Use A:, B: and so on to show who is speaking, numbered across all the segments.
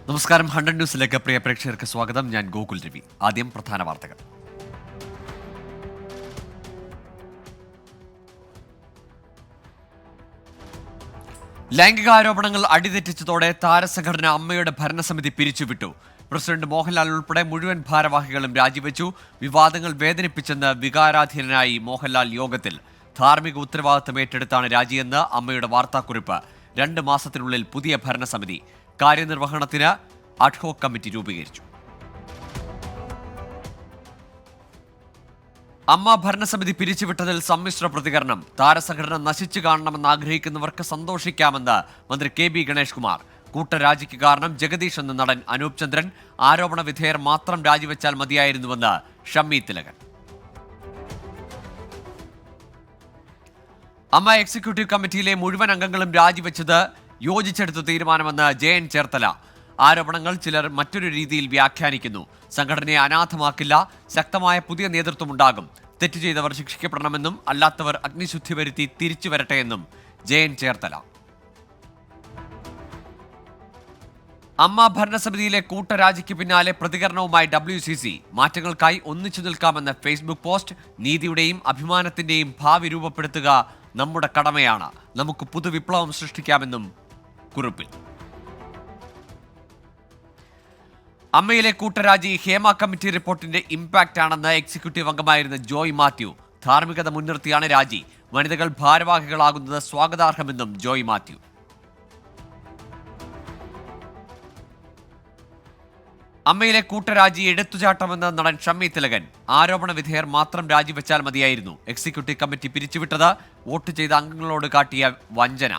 A: നമസ്കാരം. 100 ന്യൂസിലേക്ക് പ്രിയ പ്രേക്ഷകർക്ക് സ്വാഗതം. ഞാൻ ഗോകുൽ രവി. ആദ്യം പ്രധാന വാർത്തകൾ. ലൈംഗികാരോപണങ്ങൾ അടിതെറ്റിച്ചതോടെ താരസംഘടന അമ്മയുടെ ഭരണസമിതി പിരിച്ചുവിട്ടു. പ്രസിഡന്റ് മോഹൻലാൽ ഉൾപ്പെടെ മുഴുവൻ ഭാരവാഹികളും രാജിവെച്ചു. വിവാദങ്ങൾ വേദനിപ്പിച്ചെന്ന് വികാരാധീനനായി മോഹൻലാൽ യോഗത്തിൽ. ധാർമ്മിക ഉത്തരവാദിത്തം ഏറ്റെടുത്താണ് രാജിയെന്ന് അമ്മയുടെ വാർത്താക്കുറിപ്പ്. 2 മാസത്തിനുള്ളിൽ പുതിയ ഭരണസമിതി. കാര്യനിർവഹണത്തിന് അഡ്ഹോക് കമ്മിറ്റി രൂപീകരിച്ചു. അമ്മ ഭരണസമിതി പിരിച്ചുവിട്ടതിൽ സമ്മിശ്ര പ്രതികരണം. താരസംഘടന നശിച്ചു കാണണമെന്ന് ആഗ്രഹിക്കുന്നവർക്ക് സന്തോഷിക്കാമെന്ന് മന്ത്രി കെ.ബി. ഗണേഷ് കുമാർ. കൂട്ടരാജിക്ക് കാരണം ജഗദീഷ് എന്ന നടൻ അനൂപ് ചന്ദ്രൻ. ആരോപണ വിധേയർ മാത്രം രാജിവെച്ചാൽ മതിയായിരുന്നുവെന്ന് ഷമ്മി തിലകൻ. അമ്മ എക്സിക്യൂട്ടീവ് കമ്മിറ്റിയിലെ മുഴുവൻ അംഗങ്ങളും രാജിവെച്ചത് യോജിച്ചെടുത്ത തീരുമാനമെന്ന് ജയൻ ചേർത്തല. ആരോപണങ്ങൾ ചിലർ മറ്റൊരു രീതിയിൽ വ്യാഖ്യാനിക്കുന്നു. സംഘടനയെ അനാഥമാക്കില്ല. ശക്തമായ പുതിയ നേതൃത്വമുണ്ടാകും. തെറ്റ് ചെയ്തവർ ശിക്ഷിക്കപ്പെടണമെന്നും അല്ലാത്തവർ അഗ്നിശുദ്ധി വരുത്തി തിരിച്ചു വരട്ടെയെന്നും ജയൻ ചേർത്തല. അമ്മ ഭരണസമിതിയിലെ കൂട്ടരാജിക്ക് പിന്നാലെ പ്രതികരണവുമായി WCC. മാറ്റങ്ങൾക്കായി ഒന്നിച്ചു നിൽക്കാമെന്ന ഫേസ്ബുക്ക് പോസ്റ്റ്. നീതിയുടെയും അഭിമാനത്തിന്റെയും ഭാവി രൂപപ്പെടുത്തുക നമ്മുടെ കടമയാണ്. നമുക്ക് പുതുവിപ്ലവം സൃഷ്ടിക്കാമെന്നും കുറിപ്പിൽ. അമ്മയിലെ കൂട്ടരാജി ഹേമ കമ്മിറ്റി റിപ്പോർട്ടിന്റെ ഇമ്പാക്റ്റ് ആണെന്ന് എക്സിക്യൂട്ടീവ് അംഗമായിരുന്ന ജോയ് മാത്യു. ധാർമ്മികത മുൻനിർത്തിയാണ് രാജി. വനിതകൾ ഭാരവാഹികളാകുന്നത് സ്വാഗതാർഹമെന്നും ജോയ് മാത്യു. അമ്മയിലെ കൂട്ടരാജി എടുത്തുചാട്ടമെന്ന് നടൻ ഷമ്മി തിലകൻ. ആരോപണ വിധേയർ മാത്രം രാജിവെച്ചാൽ മതിയായിരുന്നു. എക്സിക്യൂട്ടീവ് കമ്മിറ്റി പിരിച്ചുവിട്ടത് വോട്ട് ചെയ്ത അംഗങ്ങളോട് കാട്ടിയ വഞ്ചന.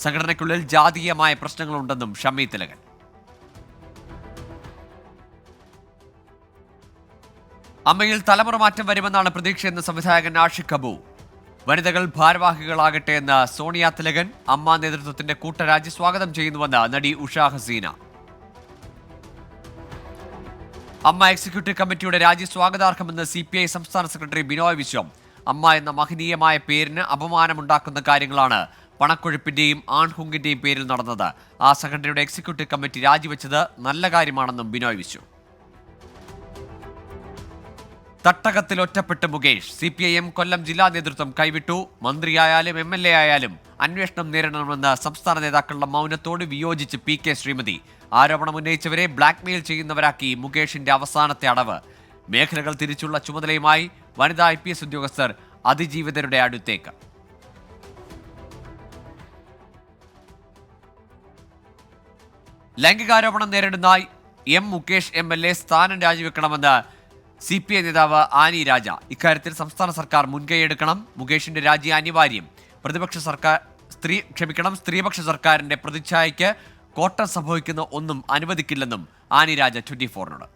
A: സംഘടനയ്ക്കുള്ളിൽ ജാതീയമായ പ്രശ്നങ്ങളുണ്ടെന്നും ഷമ്മി തിലകൻ. അമ്മയിൽ തലമുറ മാറ്റം വരുമെന്നാണ് പ്രതീക്ഷയെന്ന് സംവിധായകൻ ആഷിഖ് അബു. വനിതകൾ ഭാരവാഹികളാകട്ടെ എന്ന് സോണിയ തിലകൻ. അമ്മ നേതൃത്വത്തിന്റെ കൂട്ടരാജി സ്വാഗതം ചെയ്യുന്നുവെന്ന് നടി ഉഷ ഹസീന. അമ്മ എക്സിക്യൂട്ടീവ് കമ്മിറ്റിയുടെ രാജി സ്വാഗതാർഹമെന്ന് CPI സംസ്ഥാന സെക്രട്ടറി ബിനോയ് വിശ്വം. അമ്മ എന്ന മഹനീയമായ പേരിന് അപമാനമുണ്ടാക്കുന്ന കാര്യങ്ങളാണ് പണക്കൊഴുപ്പിന്റെയും ആൺഹുങ്കിന്റെയും പേരിൽ നടന്നത്. ആ സംഘടനയുടെ എക്സിക്യൂട്ടീവ് കമ്മിറ്റി രാജിവെച്ചത് നല്ല കാര്യമാണെന്നും ബിനോയ് വിശ്വം. തട്ടകത്തിൽ ഒറ്റപ്പെട്ട് മുകേഷ്. CPIM കൊല്ലം ജില്ലാ നേതൃത്വം കൈവിട്ടു. മന്ത്രിയായാലും MLA ആയാലും അന്വേഷണം നേരിടണമെന്ന് സംസ്ഥാന നേതാക്കളുടെ മൗനത്തോട് വിയോജിച്ച് PK ശ്രീമതി. ആരോപണം ഉന്നയിച്ചവരെ ബ്ലാക്ക്മെയിൽ ചെയ്യുന്നവരാക്കി മുകേഷിന്റെ അവസാനത്തെ അടവ്. മേഖലകൾ തിരിച്ചുള്ള ചുമതലയുമായി വനിതാ IPS ഉദ്യോഗസ്ഥർ അതിജീവിതരുടെ അടുത്തേക്ക്. ലൈംഗികാരോപണം നേരിടുന്ന മുകേഷ് MLA സ്ഥാനം രാജിവെക്കണമെന്ന് CPI നേതാവ് ആനി രാജ. ഇക്കാര്യത്തിൽ സംസ്ഥാന സർക്കാർ മുൻകൈയെടുക്കണം. മുകേഷിന്റെ രാജി അനിവാര്യം. സ്ത്രീപക്ഷ സർക്കാരിന്റെ പ്രതിച്ഛായയ്ക്ക് കോട്ടം സംഭവിക്കുന്ന ഒന്നും അനുവദിക്കില്ലെന്നും ആനി രാജ 24നോട്.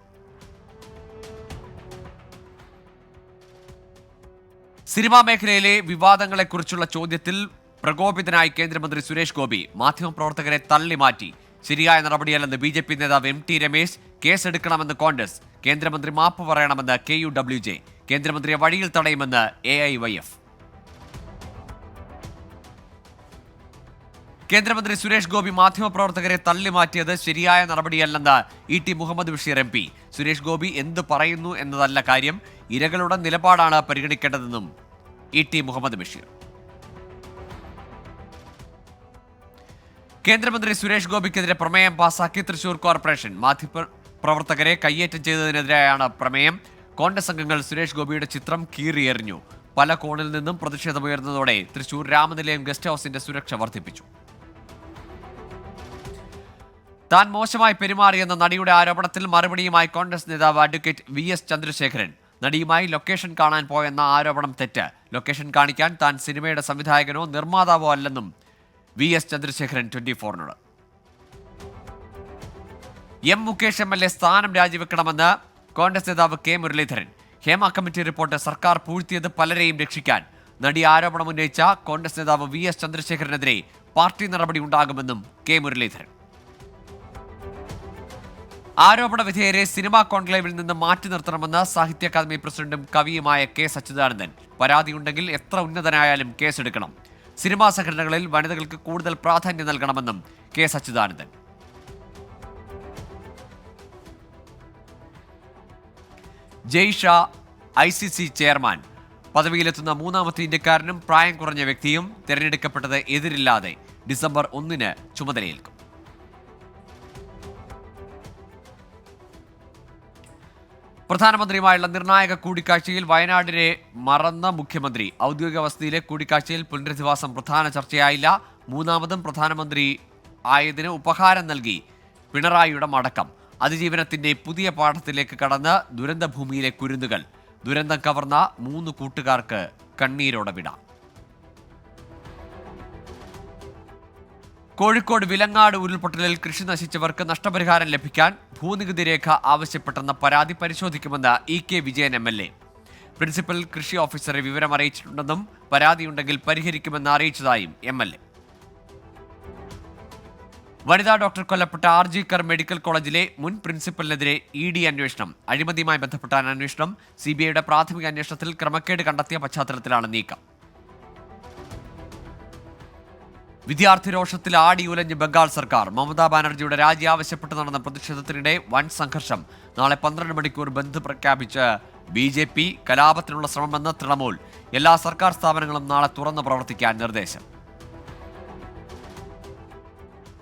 A: സിനിമാ മേഖലയിലെ വിവാദങ്ങളെക്കുറിച്ചുള്ള ചോദ്യത്തിൽ പ്രകോപിതനായി കേന്ദ്രമന്ത്രി സുരേഷ് ഗോപി. മാധ്യമപ്രവർത്തകരെ തള്ളിമാറ്റി. ശരിയായ നടപടിയല്ലെന്ന് BJP നേതാവ് MT രമേശ്. കേസെടുക്കണമെന്ന് കോൺഗ്രസ്. കേന്ദ്രമന്ത്രി മാപ്പ് പറയണമെന്ന് KUWJ. കേന്ദ്രമന്ത്രിയെ വഴിയിൽ തടയുമെന്ന് AIYF. കേന്ദ്രമന്ത്രി സുരേഷ് ഗോപി മാധ്യമപ്രവർത്തകരെ തള്ളിമാറ്റിയത് ശരിയായ നടപടിയല്ലെന്ന് ET മുഹമ്മദ് ബഷീർ MP. സുരേഷ് ഗോപി എന്ത് പറയുന്നു എന്നതല്ല കാര്യം, ഇരകളുടെ നിലപാടാണ് പരിഗണിക്കേണ്ടതെന്നും ET മുഹമ്മദ് ബഷീർ. കേന്ദ്രമന്ത്രി സുരേഷ് ഗോപിക്കെതിരെ പ്രമേയം പാസാക്കി തൃശൂർ കോർപ്പറേഷൻ. മാധ്യമപ്രവർത്തകരെ കയ്യേറ്റം ചെയ്തതിനെതിരെയാണ് പ്രമേയം. കോൺഗ്രസ് അംഗങ്ങൾ സുരേഷ് ഗോപിയുടെ ചിത്രം കീറിയെറിഞ്ഞു. പല കോണിൽ നിന്നും പ്രതിഷേധമുയർന്നതോടെ തൃശൂർ രാമനിലയം ഗസ്റ്റ് ഹൌസിന്റെ സുരക്ഷ വർദ്ധിപ്പിച്ചു. താൻ മോശമായി പെരുമാറിയെന്ന നടിയുടെ ആരോപണത്തിൽ മറുപടിയുമായി കോൺഗ്രസ് നേതാവ് അഡ്വക്കേറ്റ് VS ചന്ദ്രശേഖരൻ. നടിയുമായി ലൊക്കേഷൻ കാണാൻ പോയെന്ന ആരോപണം തെറ്റ്. ലൊക്കേഷൻ കാണിക്കാൻ താൻ സിനിമയുടെ സംവിധായകനോ നിർമ്മാതാവോ അല്ലെന്നും VS ചന്ദ്രശേഖരൻ 24നോട്. മുകേഷ് MLA സ്ഥാനം രാജിവെക്കണമെന്ന് കോൺഗ്രസ് നേതാവ് K Muraleedharan. Hema committee report സർക്കാർ പൂഴ്ത്തിയത് പലരെയും രക്ഷിക്കാൻ. നടി ആരോപണം ഉന്നയിച്ച കോൺഗ്രസ് നേതാവ് VS ചന്ദ്രശേഖരനെതിരെ പാർട്ടി നടപടി ഉണ്ടാകുമെന്നും K മുരളീധരൻ. ആരോപണ വിധേയരെ സിനിമാ കോൺക്ലേവിൽ നിന്ന് മാറ്റി നിർത്തണമെന്ന് സാഹിത്യ അക്കാദമി പ്രസിഡന്റും കവിയുമായ K സച്ചിദാനന്ദൻ. പരാതിയുണ്ടെങ്കിൽ എത്ര ഉന്നതനായാലും കേസെടുക്കണം. സിനിമാ സംഘടനകളിൽ വനിതകൾക്ക് കൂടുതൽ പ്രാധാന്യം നൽകണമെന്നും K സച്ചിദാനന്ദൻ. ജയ് ഷാ ICC ചെയർമാൻ. പദവിയിലെത്തുന്ന മൂന്നാമത്തെ ഇന്ത്യക്കാരനും പ്രായം കുറഞ്ഞ വ്യക്തിയും തെരഞ്ഞെടുക്കപ്പെട്ടത് എതിരില്ലാതെ ഡിസംബർ 1 ചുമതലയേൽക്കും. പ്രധാനമന്ത്രിയുമായുള്ള നിർണായക കൂടിക്കാഴ്ചയിൽ വയനാടിനെ മറന്ന മുഖ്യമന്ത്രി. ഔദ്യോഗിക വസതിയിലെ കൂടിക്കാഴ്ചയിൽ പുനരധിവാസം പ്രധാന ചർച്ചയായില്ല. മൂന്നാമതും പ്രധാനമന്ത്രി ആയതിന് ഉപഹാരം നൽകി പിണറായിയുടെ മടക്കം. അതിജീവനത്തിന്റെ പുതിയ പാഠത്തിലേക്ക് കടന്ന് ദുരന്തഭൂമിയിലെ കുരുന്നുകൾ. ദുരന്തം കവർന്ന 3 കൂട്ടുകാർക്ക് കണ്ണീരോടെ വിട. കോഴിക്കോട് വിലങ്ങാട് ഉരുൾപൊട്ടലിൽ കൃഷി നശിച്ചവർക്ക് നഷ്ടപരിഹാരം ലഭിക്കാൻ ഭൂനികുതി രേഖ ആവശ്യപ്പെട്ടെന്ന പരാതി പരിശോധിക്കുമെന്ന് EK വിജയൻ MLA. പ്രിൻസിപ്പൽ കൃഷി ഓഫീസറെ വിവരം അറിയിച്ചിട്ടുണ്ടെന്നും പരാതിയുണ്ടെങ്കിൽ പരിഹരിക്കുമെന്ന് അറിയിച്ചതായും MLA. വനിതാ ഡോക്ടർ കൊല്ലപ്പെട്ട RG കർ മെഡിക്കൽ കോളേജിലെ മുൻ പ്രിൻസിപ്പലിനെതിരെ ED അന്വേഷണം. അഴിമതിയുമായി ബന്ധപ്പെട്ടാണ് അന്വേഷണം. CBIയുടെ പ്രാഥമിക അന്വേഷണത്തിൽ ക്രമക്കേട് കണ്ടെത്തിയ പശ്ചാത്തലത്തിലാണ് നീക്കം. വിദ്യാർത്ഥി രോഷത്തിൽ ആടി ഉലഞ്ഞ് ബംഗാൾ സർക്കാർ. മമതാ ബാനർജിയുടെ രാജി ആവശ്യപ്പെട്ട് നടന്ന പ്രതിഷേധത്തിനിടെ വൻ സംഘർഷം. നാളെ 12 മണിക്കൂർ ബന്ദ് പ്രഖ്യാപിച്ച് BJP. കലാപത്തിനുള്ള ശ്രമമെന്ന് തൃണമൂൽ. എല്ലാ സർക്കാർ സ്ഥാപനങ്ങളും നാളെ തുറന്ന് പ്രവർത്തിക്കാൻ നിർദ്ദേശം.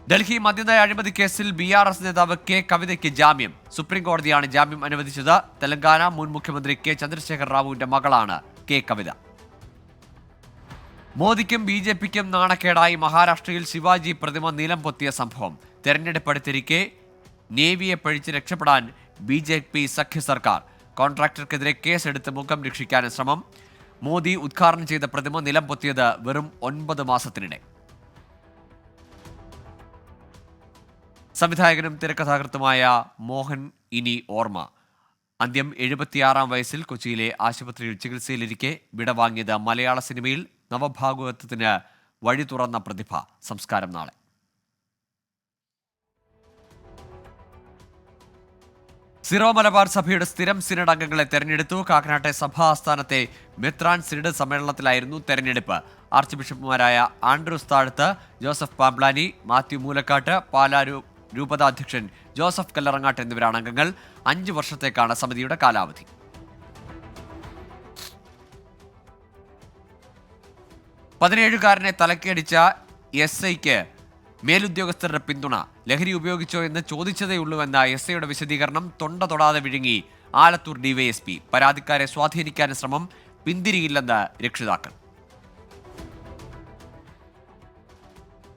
A: ഡൽഹി മദ്യനയ അഴിമതി കേസിൽ BRS നേതാവ് K കവിതയ്ക്ക് ജാമ്യം. സുപ്രീം കോടതിയാണ് ജാമ്യം അനുവദിച്ചത്. തെലങ്കാന മുൻ മുഖ്യമന്ത്രി K ചന്ദ്രശേഖർ റാവുവിന്റെ മകളാണ് K കവിത. മോദിക്കും BJPക്കും നാണക്കേടായി മഹാരാഷ്ട്രയിൽ ശിവാജി പ്രതിമ നിലം പൊത്തിയ സംഭവം. തെരഞ്ഞെടുപ്പ് അടുത്തിരിക്കെ നേവിയെ പഴിച്ച് രക്ഷപ്പെടാൻ BJP സഖ്യ സർക്കാർ. കോൺട്രാക്ടർക്കെതിരെ കേസെടുത്ത് മുഖം രക്ഷിക്കാൻ ശ്രമം. മോദി ഉദ്ഘാടനം ചെയ്ത പ്രതിമ നിലം പൊത്തിയത് വെറും 9 മാസത്തിനിടെ. സംവിധായകനും തിരക്കഥാകൃത്തുമായ മോഹൻ ഇനി ഓർമ്മ. അന്ത്യം 76-ാം വയസ്സിൽ കൊച്ചിയിലെ ആശുപത്രിയിൽ ചികിത്സയിലിരിക്കെ വിടവാങ്ങിയത് മലയാള സിനിമയിൽ നവഭാഗവതത്തിന് വഴി തുറന്ന പ്രതിഭ. സംസ്കാരം നാളെ. സിറോ മലബാർ സഭയുടെ സ്ഥിരം സിനഡ് അംഗങ്ങളെ തെരഞ്ഞെടുത്തു. കാക്കനാട്ടെ സഭാ ആസ്ഥാനത്തെ മെത്രാൻ സിനഡ് സമ്മേളനത്തിലായിരുന്നു തെരഞ്ഞെടുപ്പ്. ആർച്ച് ബിഷപ്പുമാരായ ആൻഡ്രൂസ് താഴത്ത്, ജോസഫ് പാംബ്ലാനി, മാത്യു മൂലക്കാട്ട്, പാലാ രൂപതാധ്യക്ഷൻ ജോസഫ് കല്ലറങ്ങാട്ട് എന്നിവരാണ് അംഗങ്ങൾ. 5 വർഷത്തേക്കാണ് സമിതിയുടെ കാലാവധി. പതിനേഴുകാരനെ തലക്കടിച്ച SIക്ക് മേലുദ്യോഗസ്ഥരുടെ പിന്തുണ. ലഹരി ഉപയോഗിച്ചോ എന്ന് ചോദിച്ചതേയുള്ളൂവെന്ന SIയുടെ വിശദീകരണം തൊണ്ട തൊടാതെ വിഴുങ്ങി ആലത്തൂർ DYSP. പരാതിക്കാരെ സ്വാധീനിക്കാൻ ശ്രമം, പിന്തിരിയില്ലെന്ന് രക്ഷിതാക്കൾ.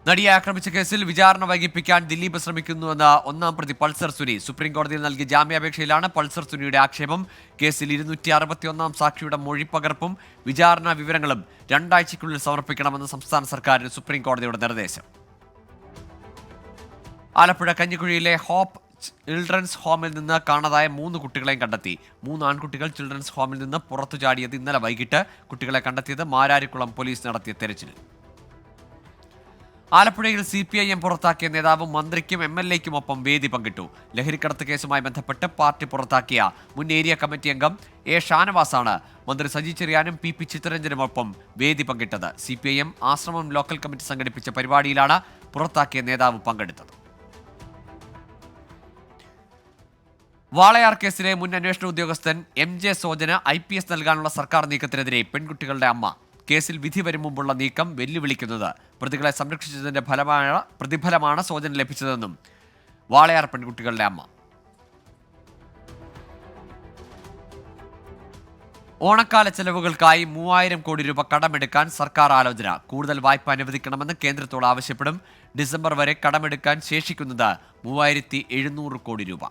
A: നടിയെ ആക്രമിച്ച കേസിൽ വിചാരണ വൈകിപ്പിക്കാൻ ദിലീപ് ശ്രമിക്കുന്നുവെന്ന 1-ാം പ്രതി പൾസർ സുനി. സുപ്രീം കോടതിയിൽ നൽകിയ ജാമ്യാപേക്ഷയിലാണ് പൾസർ സുനിയുടെ ആക്ഷേപം. കേസിൽ 261-ാം സാക്ഷിയുടെ മൊഴിപ്പകർപ്പും വിചാരണ വിവരങ്ങളും 2 ആഴ്ചയ്ക്കുള്ളിൽ സമർപ്പിക്കണമെന്ന് സംസ്ഥാന സർക്കാരിന് സുപ്രീം കോടതിയുടെ നിർദ്ദേശം. ആലപ്പുഴ കഞ്ഞിക്കുഴിയിലെ ഹോപ്പ് ചിൽഡ്രൻസ് ഹോമിൽ നിന്ന് കാണാതായ 3 കുട്ടികളെയും കണ്ടെത്തി. 3 ആൺകുട്ടികൾ ചിൽഡ്രൻസ് ഹോമിൽ നിന്ന് പുറത്തു ചാടിയത് ഇന്നലെ വൈകിട്ട്. കുട്ടികളെ കണ്ടെത്തിയത് മാരാരിക്കുളം പോലീസ് നടത്തിയ തെരച്ചിൽ. ആലപ്പുഴയിൽ CPIM പുറത്താക്കിയ നേതാവ് മന്ത്രിക്കും MLAയ്ക്കുമൊപ്പം വേദി പങ്കിട്ടു. ലഹരിക്കടത്ത് കേസുമായി ബന്ധപ്പെട്ട് പാർട്ടി പുറത്താക്കിയ മുൻ ഏരിയ കമ്മിറ്റി അംഗം A ഷാനവാസാണ് മന്ത്രി സജി ചെറിയാനും PP ചിത്തരഞ്ജനുമൊപ്പം വേദി പങ്കിട്ടത്. CPIM ആശ്രമം ലോക്കൽ കമ്മിറ്റി സംഘടിപ്പിച്ച പരിപാടിയിലാണ് പുറത്താക്കിയ നേതാവ് പങ്കെടുത്തത്. വാളയാർ കേസിലെ മുൻ അന്വേഷണ ഉദ്യോഗസ്ഥൻ MJ സോജന് IPS നൽകാനുള്ള സർക്കാർ നീക്കത്തിനെതിരെ പെൺകുട്ടികളുടെ അമ്മ. കേസിൽ വിധി വരും മുമ്പുള്ള നീക്കം വെല്ലുവിളിക്കുന്നത്. പ്രതികളെ സംരക്ഷിച്ചതിന്റെ പ്രതിഫലമാണ് സോജന് ലഭിച്ചതെന്നും വാളയാർ പെൺകുട്ടികളുടെ അമ്മ. ഓണക്കാല ചെലവുകൾക്കായി 3000 കോടി രൂപ കടമെടുക്കാൻ സർക്കാർ ആലോചന. കൂടുതൽ വായ്പ അനുവദിക്കണമെന്ന് കേന്ദ്രത്തോട് ആവശ്യപ്പെടും. ഡിസംബർ വരെ കടമെടുക്കാൻ ശേഷിക്കുന്നത് 3700 കോടി രൂപ.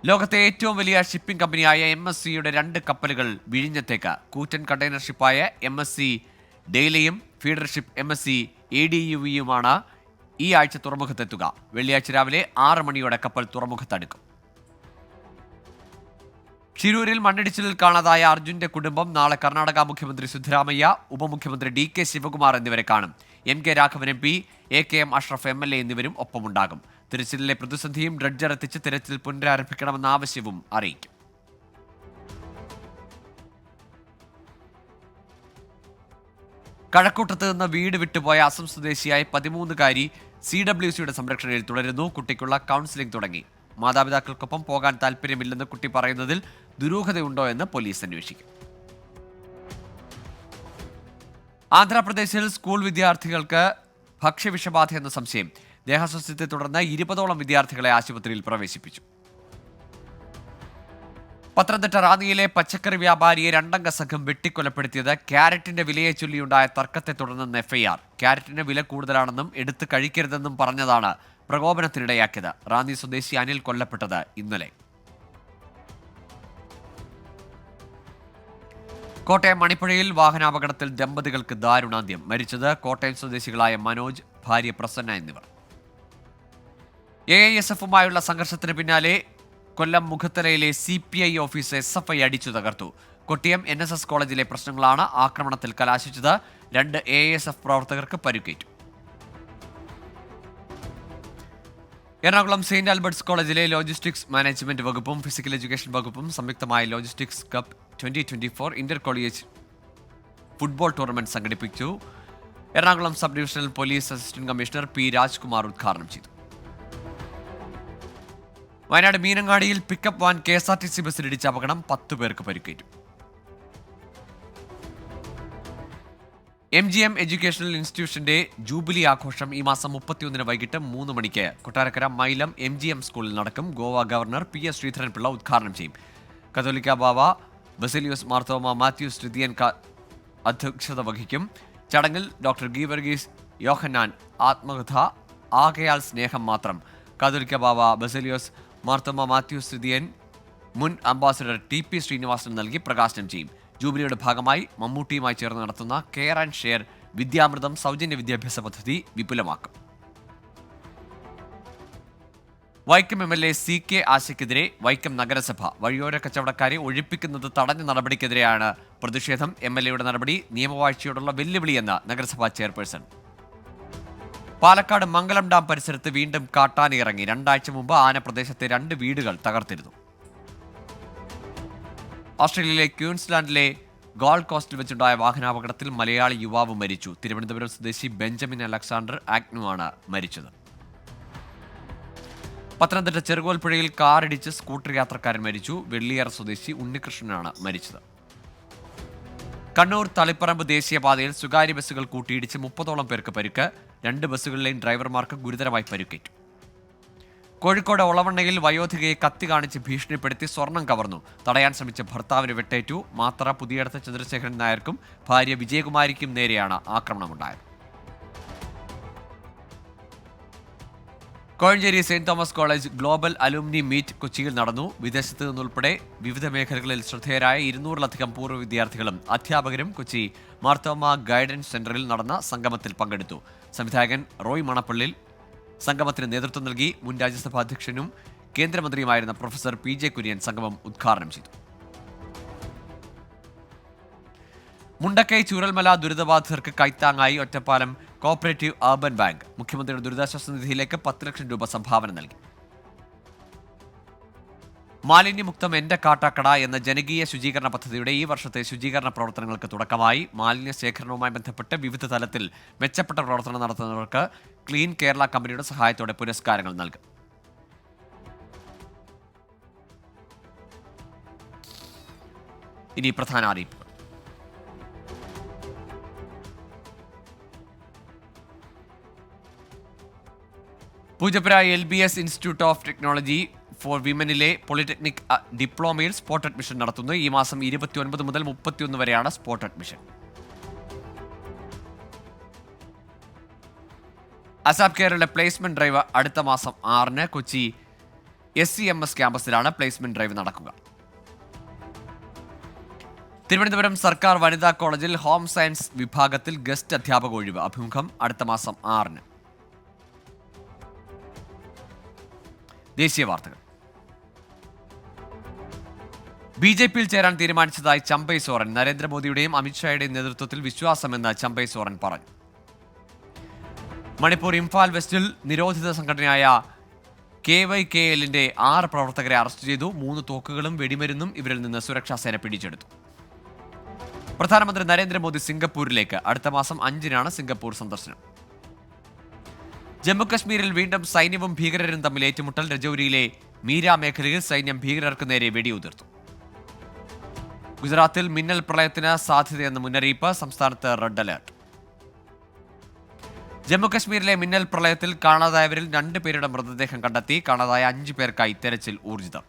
A: ലോകത്തെ ഏറ്റവും വലിയ ഷിപ്പിംഗ് കമ്പനിയായ MSCയുടെ 2 കപ്പലുകൾ വിഴിഞ്ഞത്തേക്ക്. കൂറ്റൻ കണ്ടെയ്നർ ഷിപ്പായ MSC ഡെയിലിയും ഫീഡർ ഷിപ്പ് MSC ADUVയുമാണ് ഈ ആഴ്ച തുറമുഖത്തെത്തുക. വെള്ളിയാഴ്ച രാവിലെ 6 മണിയോടെ കപ്പൽ തുറമുഖത്തടുക്കും. ഷിരൂരിൽ മണ്ണിടിച്ചിലിൽ കാണാതായ അർജുന്റെ കുടുംബം നാളെ കർണാടക മുഖ്യമന്ത്രി സിദ്ധരാമയ്യ, ഉപമുഖ്യമന്ത്രി DK ശിവകുമാർ എന്നിവരെ കാണും. MK Raghavan MP, AKM Ashraf MLA എന്നിവരും ഒപ്പമുണ്ടാകും. തിരച്ചിലിലെ പ്രതിസന്ധിയും ഡ്രഡ്ജർ എത്തിച്ച് തിരച്ചിൽ പുനരാരംഭിക്കണമെന്ന ആവശ്യവും അറിയിക്കും. കഴക്കൂട്ടത്ത് നിന്ന് വീട് വിട്ടുപോയ അസം സ്വദേശിയായ 13-കാരി CWCയുടെ സംരക്ഷണയിൽ തുടരുന്നു. കുട്ടിക്കുള്ള കൗൺസിലിംഗ് തുടങ്ങി. മാതാപിതാക്കൾക്കൊപ്പം പോകാൻ താല്പര്യമില്ലെന്ന് കുട്ടി പറയുന്നതിൽ ദുരൂഹതയുണ്ടോ എന്ന് പോലീസ് അന്വേഷിക്കും. ആന്ധ്രാപ്രദേശിൽ സ്കൂൾ വിദ്യാർത്ഥികൾക്ക് ഭക്ഷ്യവിഷബാധയെന്ന സംശയം. ദേഹാസ്വാസ്ഥ്യത്തെ തുടർന്ന് 20ഓളം വിദ്യാർത്ഥികളെ ആശുപത്രിയിൽ പ്രവേശിപ്പിച്ചു. പത്തനംതിട്ട റാന്നിയിലെ പച്ചക്കറി വ്യാപാരിയെ 2 അംഗ സംഘം വെട്ടിക്കൊലപ്പെടുത്തിയത് ക്യാരറ്റിന്റെ വിലയെ ചൊല്ലിയുണ്ടായ തർക്കത്തെ തുടർന്ന് എഫ്ഐആർ. ക്യാരറ്റിന് വില കൂടുതലാണെന്നും എടുത്ത് കഴിക്കരുതെന്നും പറഞ്ഞതാണ് പ്രകോപനത്തിനിടയാക്കിയത്. റാന്നി സ്വദേശി അനിൽ കൊല്ലപ്പെട്ടത് ഇന്നലെ. കോട്ടയം മണിപ്പുഴയിൽ വാഹനാപകടത്തിൽ ദമ്പതികൾക്ക് ദാരുണാന്ത്യം. മരിച്ചത് കോട്ടയം സ്വദേശികളായ മനോജ്, ഭാര്യ പ്രസന്ന എന്നിവർ. AISFുമായുള്ള സംഘർഷത്തിന് പിന്നാലെ കൊല്ലം മുഖത്തലയിലെ CPI ഓഫീസ് SFI അടിച്ചു തകർത്തു. കൊട്ടിയം NSS കോളേജിലെ പ്രശ്നങ്ങളാണ് ആക്രമണത്തിൽ കലാശിച്ചത്. 2 AISF പ്രവർത്തകർക്ക് പരിക്കേറ്റു. എറണാകുളം സെയിന്റ് ആൽബർട്ട്സ് കോളേജിലെ ലോജിസ്റ്റിക്സ് മാനേജ്മെന്റ് വകുപ്പും ഫിസിക്കൽ എഡ്യൂക്കേഷൻ വകുപ്പും സംയുക്തമായി logistics cup 2024 inter college football tournament സംഘടിപ്പിച്ചു. Ernakulam sub divisional police assistant commissioner P. Rajkumar ഉദ്ഘാടനം ചെയ്തു. വയനാട് മീനങ്ങാടിയിൽ പിക്കപ്പ് വാൻ KSRTC ബസ്സിലിടിച്ച അപകടം, 10 പേർക്ക് പരിക്കേറ്റു. MGM എഡ്യൂക്കേഷണൽ ഇൻസ്റ്റിറ്റ്യൂഷന്റെ ജൂബിലി ആഘോഷം ഈ മാസം 31 വൈകിട്ട് 3 മണിക്ക് കൊട്ടാരക്കര മൈലം MGM സ്കൂളിൽ നടക്കും. ഗോവ ഗവർണർ PS ശ്രീധരൻപിള്ള ഉദ്ഘാടനം ചെയ്യും. കത്തോലിക്ക ബാവ ബസേലിയോസ് മാർത്തോമ മാത്യൂസ് തൃതീയൻ അധ്യക്ഷത വഹിക്കും. ചടങ്ങിൽ ഡോക്ടർ ഗീവർഗീസ് യോഹന്നാൻ ആത്മകഥ ആകയാൽ സ്നേഹം മാത്രം കത്തോലിക്ക ബാവ ബസേലിയോസ് മാർത്തോമ മാത്യൂസ് തൃതീയൻ മുൻ അംബാസിഡർ TP ശ്രീനിവാസൻ നൽകി പ്രകാശനം ചെയ്യും. ജൂബിലിയുടെ ഭാഗമായി മമ്മൂട്ടിയുമായി ചേർന്ന് നടത്തുന്ന കെയർ ആൻഡ് ഷെയർ വിദ്യാമൃതം സൗജന്യ വിദ്യാഭ്യാസ പദ്ധതി വിപുലമാക്കും. വൈക്കം MLA CK ആശയ്ക്കെതിരെ വൈക്കം നഗരസഭ വഴിയോര കച്ചവടക്കാരെ ഒഴിപ്പിക്കുന്നത് തടഞ്ഞ നടപടിക്കെതിരെയാണ് പ്രതിഷേധം. MLAയുടെ നടപടി നിയമവാഴ്ചയോടുള്ള വെല്ലുവിളിയെന്ന് നഗരസഭാ ചെയർപേഴ്സൺ. പാലക്കാട് മംഗലം ഡാം പരിസരത്ത് വീണ്ടും കാട്ടാനയിറങ്ങി. 2 ആഴ്ച മുമ്പ് ആന പ്രദേശത്തെ 2 വീടുകൾ തകർത്തിരുന്നു. ഓസ്ട്രേലിയയിലെ ക്യൂൻസ്ലാൻഡിലെ ഗോൾഡ് കോസ്റ്റിൽ വെച്ചുണ്ടായ വാഹനാപകടത്തിൽ മലയാളി യുവാവ് മരിച്ചു. തിരുവനന്തപുരം സ്വദേശി ബെഞ്ചമിൻ അലക്സാണ്ടർ ആഗ്നു ആണ് മരിച്ചത്. പത്തനംതിട്ട ചെറുകോൽപ്പുഴയിൽ കാറിടിച്ച് സ്കൂട്ടർ യാത്രക്കാരൻ മരിച്ചു. വെള്ളിയറ സ്വദേശി ഉണ്ണികൃഷ്ണനാണ് മരിച്ചത്. കണ്ണൂർ തളിപ്പറമ്പ് ദേശീയപാതയിൽ സ്വകാര്യ ബസ്സുകൾ കൂട്ടിയിടിച്ച് 30ഓളം പേർക്ക് പരിക്ക്. 2 ബസ്സുകളിലെയും ഡ്രൈവർമാർക്ക് ഗുരുതരമായി പരിക്കേറ്റു. കോഴിക്കോട് ഒളവണ്ണയിൽ വയോധികയെ കത്തി കാണിച്ച് ഭീഷണിപ്പെടുത്തി സ്വർണം കവർന്നു. തടയാൻ ശ്രമിച്ച ഭർത്താവിന് വെട്ടേറ്റു. മാത്ര പുതിയടത്ത് ചന്ദ്രശേഖരൻ നായർക്കും ഭാര്യ വിജയകുമാരിക്കും നേരെയാണ് ആക്രമണമുണ്ടായത്. കോഴഞ്ചേരി സെന്റ് Thomas College global alumni meet കൊച്ചിയിൽ നടന്നു. വിദേശത്ത് നിന്നുൾപ്പെടെ വിവിധ മേഖലകളിൽ ശ്രദ്ധേയരായ 200-ലധികം പൂർവ്വ വിദ്യാർത്ഥികളും അധ്യാപകരും കൊച്ചി മാർത്തോമ ഗൈഡൻസ് സെന്ററിൽ നടന്ന സംഗമത്തിൽ പങ്കെടുത്തു. സംവിധായകൻ റോയ് മണപ്പള്ളിൽ സംഗമത്തിന് നേതൃത്വം നൽകി. മുൻ രാജ്യസഭാ അധ്യക്ഷനും കേന്ദ്രമന്ത്രിയുമായിരുന്ന പ്രൊഫസർ PJ കുര്യൻ സംഗമം ഉദ്ഘാടനം ചെയ്തു. മുണ്ടക്കൈ ചൂരൽമല ദുരിതബാധിതർക്ക് കൈത്താങ്ങായി ഒറ്റപ്പാലം കോഓപ്പറേറ്റീവ് അർബൻ ബാങ്ക് മുഖ്യമന്ത്രിയുടെ ദുരിതാശ്വാസ നിധിയിലേക്ക് 10 ലക്ഷം രൂപ സംഭാവന നൽകി. മാലിന്യമുക്തം എന്റെ കാട്ടാക്കട എന്ന ജനകീയ ശുചീകരണ പദ്ധതിയുടെ ഈ വർഷത്തെ ശുചീകരണ പ്രവർത്തനങ്ങൾക്ക് തുടക്കമായി. മാലിന്യ ശേഖരണവുമായി ബന്ധപ്പെട്ട് വിവിധ തലത്തിൽ മെച്ചപ്പെട്ട പ്രവർത്തനം നടത്തുന്നവർക്ക് ക്ലീൻ കേരള കമ്പനിയുടെ സഹായത്തോടെ പുരസ്കാരങ്ങൾ നൽകും. ഇനി പ്രധാന അറിയിപ്പ്. Poojappura LBS institute of technology for വിമനിലെ പോളിടെക്നിക് ഡിപ്ലോമയിൽ സ്പോട്ട് അഡ്മിഷൻ നടത്തുന്നു. ഈ മാസം 29 മുതൽ 31 വരെയാണ് സ്പോട്ട് അഡ്മിഷൻ. അസാപ് കെയറിലെ പ്ലേസ്മെന്റ് ഡ്രൈവ് അടുത്ത മാസം 6-ന് കൊച്ചി SCMS ക്യാമ്പസിലാണ് പ്ലേസ്മെന്റ് ഡ്രൈവ് നടക്കുക. തിരുവനന്തപുരം സർക്കാർ വനിതാ കോളേജിൽ ഹോം സയൻസ് വിഭാഗത്തിൽ ഗസ്റ്റ് അധ്യാപക ഒഴിവ്. അഭിമുഖം അടുത്ത മാസം 6-ന്. ദേശീയ വാർത്തകൾ. BJPയിൽ ചേരാൻ തീരുമാനിച്ചതായി ചമ്പൈ സോറൻ. നരേന്ദ്രമോദിയുടെയും അമിത്ഷായുടെയും നേതൃത്വത്തിൽ വിശ്വാസമെന്ന് ചമ്പൈ സോറൻ പറഞ്ഞു. മണിപ്പൂർ ഇംഫാൽ വെസ്റ്റിൽ നിരോധിത സംഘടനയായ KYKLന്റെ 6 പ്രവർത്തകരെ അറസ്റ്റ് ചെയ്തു. 3 തോക്കുകളും വെടിമരുന്നും ഇവരിൽ നിന്ന് സുരക്ഷാസേന പിടിച്ചെടുത്തു. പ്രധാനമന്ത്രി നരേന്ദ്രമോദി സിംഗപ്പൂരിലേക്ക്. അടുത്ത മാസം 5-നാണ് സിംഗപ്പൂർ സന്ദർശനം. ജമ്മുകശ്മീരിൽ വീണ്ടും സൈന്യവും ഭീകരരും തമ്മിൽ ഏറ്റുമുട്ടൽ. രജൌരിയിലെ മീര മേഖലയിൽ സൈന്യം ഭീകരർക്ക് നേരെ വെടിയുതിർത്തു. ഗുജറാത്തിൽ മിന്നൽ പ്രളയത്തിന് സാധ്യതയെന്ന മുന്നറിയിപ്പ്. സംസ്ഥാനത്ത് റെഡ് അലർട്ട്. ജമ്മുകശ്മീരിലെ മിന്നൽ പ്രളയത്തിൽ കാണാതായവരിൽ 2 പേരുടെ മൃതദേഹം കണ്ടെത്തി. കാണാതായ 5 പേർക്കായി തെരച്ചിൽ ഊർജിതം.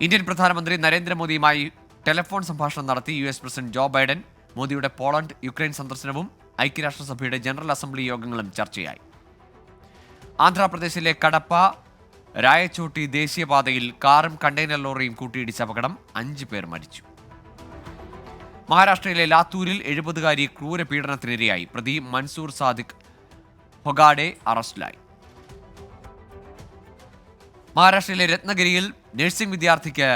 A: ഇന്ത്യൻ പ്രധാനമന്ത്രി നരേന്ദ്രമോദിയുമായി ടെലിഫോൺ സംഭാഷണം നടത്തി US പ്രസിഡന്റ് ജോ ബൈഡൻ. മോദിയുടെ പോളണ്ട്, യുക്രൈൻ സന്ദർശനവും ഐക്യരാഷ്ട്രസഭയുടെ ജനറൽ അസംബ്ലി യോഗങ്ങളും ചർച്ചയായി. ആന്ധ്രാപ്രദേശിലെ കടപ്പ രായച്ചോട്ടി ദേശീയപാതയിൽ കാറും കണ്ടെയ്നർ ലോറിയും കൂട്ടിയിടിച്ച അപകടം. 5 പേർ മരിച്ചു. മഹാരാഷ്ട്രയിലെ ലാത്തൂരിൽ 70-കാരി ക്രൂരപീഡനത്തിനിരയായി. പ്രതി മൻസൂർ സാദിഖ് ഹൊഗാഡെ അറസ്റ്റിലായി. മഹാരാഷ്ട്രയിലെ രത്നഗിരിയിൽ നഴ്സിംഗ് വിദ്യാർത്ഥിക്ക്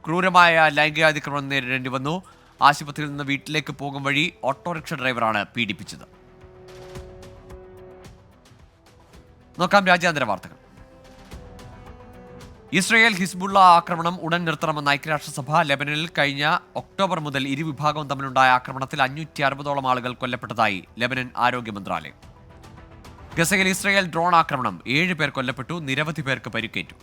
A: ക്രൂരമായ ലൈംഗികാതിക്രമം നേരിടേണ്ടി വന്നു. ആശുപത്രിയിൽ നിന്ന് വീട്ടിലേക്ക് പോകും വഴി ഓട്ടോറിക്ഷ ഡ്രൈവറാണ് പീഡിപ്പിച്ചത്. നോക്കാം രാജ്യാന്തര വാർത്തകൾ. ഇസ്രയേൽ ഹിസ്ബുള്ള ആക്രമണം ഉടൻ നിർത്തണമെന്ന് ഐക്യരാഷ്ട്രസഭ. ലെബനനിൽ കഴിഞ്ഞ ഒക്ടോബർ മുതൽ ഇരുവിഭാഗവും തമ്മിലുണ്ടായ ആക്രമണത്തിൽ 560ഓളം ആളുകൾ കൊല്ലപ്പെട്ടതായി ലെബനൻ ആരോഗ്യ മന്ത്രാലയം. ഗസയിൽ ഇസ്രയേൽ ഡ്രോൺ ആക്രമണം. 7 പേർ കൊല്ലപ്പെട്ടു, നിരവധി പേർക്ക് പരിക്കേറ്റു.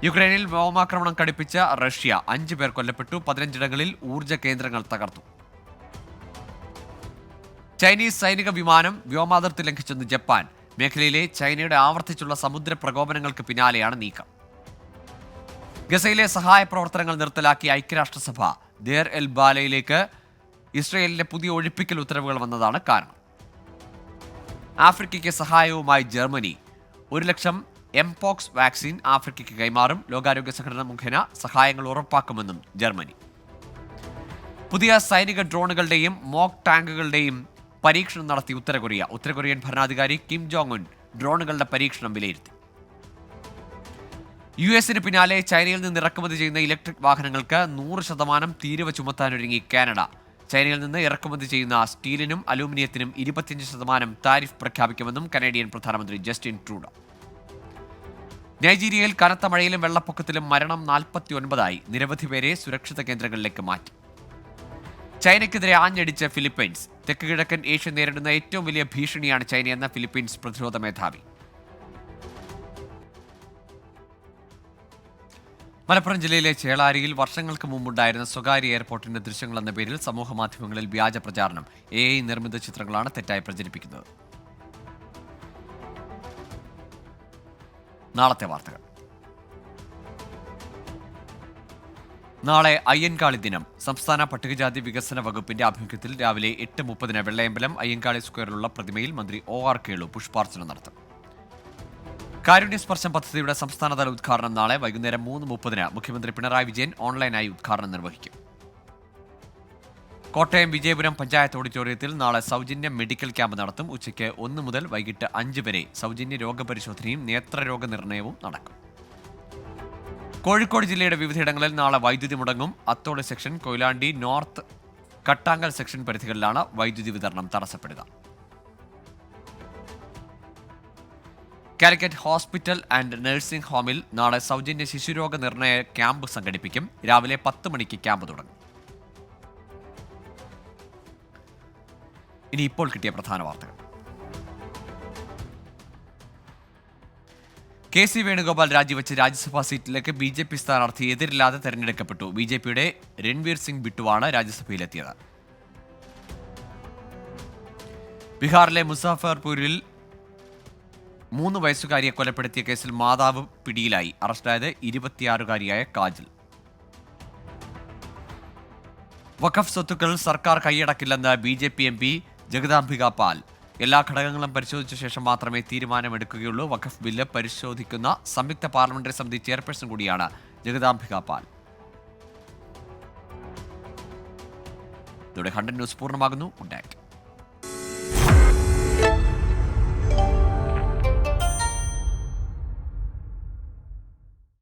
A: യുക്രൈനിൽ വ്യോമാക്രമണം കടുപ്പിച്ച റഷ്യ. 5 പേർ കൊല്ലപ്പെട്ടു, 15ഇടങ്ങളിൽ ഊർജ്ജ കേന്ദ്രങ്ങൾ തകർത്തു. ചൈനീസ് സൈനിക വിമാനം വ്യോമാതിർത്തി ലംഘിച്ചെന്ന് ജപ്പാൻ. മേഖലയിലെ ചൈനയുടെ ആവർത്തിച്ചുള്ള സമുദ്ര പ്രകോപനങ്ങൾക്ക് പിന്നാലെയാണ് നീക്കം. ഗസയിലെ സഹായ പ്രവർത്തനങ്ങൾ നിർത്തലാക്കി ഐക്യരാഷ്ട്രസഭ. ദേർ എൽ ബാലയിലേക്ക് ഇസ്രയേലിന്റെ പുതിയ ഒഴിപ്പിക്കൽ ഉത്തരവുകൾ വന്നതാണ് കാരണം. ആഫ്രിക്കയ്ക്ക് സഹായവുമായി ജർമ്മനി. 1 ലക്ഷം എംപോക്സ് വാക്സിൻ ആഫ്രിക്കയ്ക്ക് കൈമാറും. ലോകാരോഗ്യ സംഘടന മുഖേന സഹായങ്ങൾ ഉറപ്പാക്കുമെന്നും ജർമ്മനി. പുതിയ സൈനിക ഡ്രോണുകളുടെയും മോക്ക് ടാങ്കുകളുടെയും പരീക്ഷണം നടത്തി ഉത്തരകൊറിയ. ഉത്തരകൊറിയൻ ഭരണാധികാരി കിം ജോങ് ഉൻ ഡ്രോണുകളുടെ പരീക്ഷണം വിലയിരുത്തി. US പിന്നാലെ ചൈനയിൽ നിന്ന് ഇറക്കുമതി ചെയ്യുന്ന ഇലക്ട്രിക് വാഹനങ്ങൾക്ക് 100% തീരുവ ചുമത്താനൊരുങ്ങി കാനഡ. ചൈനയിൽ നിന്ന് ഇറക്കുമതി ചെയ്യുന്ന സ്റ്റീലിനും അലൂമിനിയത്തിനും 25% താരിഫ് പ്രഖ്യാപിക്കുമെന്നും കനേഡിയൻ പ്രധാനമന്ത്രി ജസ്റ്റിൻ ട്രൂഡോ. നൈജീരിയയിൽ കനത്ത മഴയിലും വെള്ളപ്പൊക്കത്തിലും മരണം 49ആയി. നിരവധി പേരെ സുരക്ഷിത കേന്ദ്രങ്ങളിലേക്ക് മാറ്റി. ചൈനയ്ക്കെതിരെ ആഞ്ഞടിച്ച ഫിലിപ്പൈൻസ്. തെക്ക് കിഴക്കൻ ഏഷ്യ നേരിടുന്ന ഏറ്റവും വലിയ ഭീഷണിയാണ് ചൈനയെന്ന ഫിലിപ്പീൻസ് പ്രതിരോധ മേധാവി. മലപ്പുറം ജില്ലയിലെ ചേളാരിയിൽ വർഷങ്ങൾക്ക് മുമ്പുണ്ടായിരുന്ന സ്വകാര്യ എയർപോർട്ടിന്റെ ദൃശ്യങ്ങൾ എന്ന പേരിൽ സമൂഹ മാധ്യമങ്ങളിൽ വ്യാജ പ്രചാരണം. AI നിർമ്മിത ചിത്രങ്ങളാണ് തെറ്റായി പ്രചരിപ്പിക്കുന്നത്. നാളത്തെ വാർത്തകൾ. നാളെ അയ്യൻകാളി ദിനം. സംസ്ഥാന പട്ടികജാതി വികസന വകുപ്പിന്റെ ആഭിമുഖ്യത്തിൽ രാവിലെ 8:30 വെള്ളയമ്പലം അയ്യൻകാളി സ്ക്വയറിലുള്ള പ്രതിമയിൽ മന്ത്രി OR കേളു പുഷ്പാർച്ചന നടത്തും. കാരുണ്യസ്പർശം പദ്ധതിയുടെ സംസ്ഥാനതല ഉദ്ഘാടനം നാളെ വൈകുന്നേരം 3:30 മുഖ്യമന്ത്രി പിണറായി വിജയൻ ഓൺലൈനായി ഉദ്ഘാടനം നിർവഹിക്കും. കോട്ടയം വിജയപുരം പഞ്ചായത്ത് ഓഡിറ്റോറിയത്തിൽ നാളെ സൗജന്യ മെഡിക്കൽ ക്യാമ്പ് നടത്തും. ഉച്ചയ്ക്ക് 1 മുതൽ വൈകിട്ട് 5 വരെ സൗജന്യ രോഗപരിശോധനയും നേത്രരോഗ നിർണയവും നടക്കും. കോഴിക്കോട് ജില്ലയുടെ വിവിധയിടങ്ങളിൽ നാളെ വൈദ്യുതി മുടങ്ങും. Athode section, Koyilandy north, Kattangal section പരിധികളിലാണ് വൈദ്യുതി വിതരണം തടസ്സപ്പെടുക. കാലിക്കറ്റ് ഹോസ്പിറ്റൽ ആൻഡ് നഴ്സിംഗ് ഹോമിൽ നാളെ സൗജന്യ ശിശുരോഗ നിർണയ ക്യാമ്പ് സംഘടിപ്പിക്കും. രാവിലെ 10 മണിക്ക് ക്യാമ്പ് തുടങ്ങും. ഇനി ഇപ്പോൾ കിട്ടിയ പ്രധാന വാർത്തകൾ. KC വേണുഗോപാൽ രാജിവെച്ച് രാജ്യസഭാ സീറ്റിലേക്ക് BJP സ്ഥാനാർത്ഥി എതിരില്ലാതെ തെരഞ്ഞെടുക്കപ്പെട്ടു. BJPയുടെ രൺവീർ സിംഗ് ബിട്ടുവാണ് രാജ്യസഭയിലെത്തിയത്. ബീഹാറിലെ മുസാഫർപൂരിൽ 3 വയസ്സുകാരിയെ കൊലപ്പെടുത്തിയ കേസിൽ മാതാവ് പിടിയിലായി. അറസ്റ്റിലായത് 26-കാരിയായ കാജൽ. വഖഫ് സ്വത്തുക്കൾ സർക്കാർ കൈയടക്കില്ലെന്ന് BJP MP ജഗദാംബിക പാൽ. എല്ലാ ഘടകങ്ങളും പരിശോധിച്ച ശേഷം മാത്രമേ തീരുമാനമെടുക്കുകയുള്ളൂ. വഖഫ് ബില്ല് പരിശോധിക്കുന്ന സംയുക്ത പാർലമെന്ററി സമിതി ചെയർപേഴ്സൺ കൂടിയാണ് ജഗദാംബിക പാൽ. ഇതോടെ 100 ന്യൂസ് പൂർണ്ണമാകുന്നു. Good night.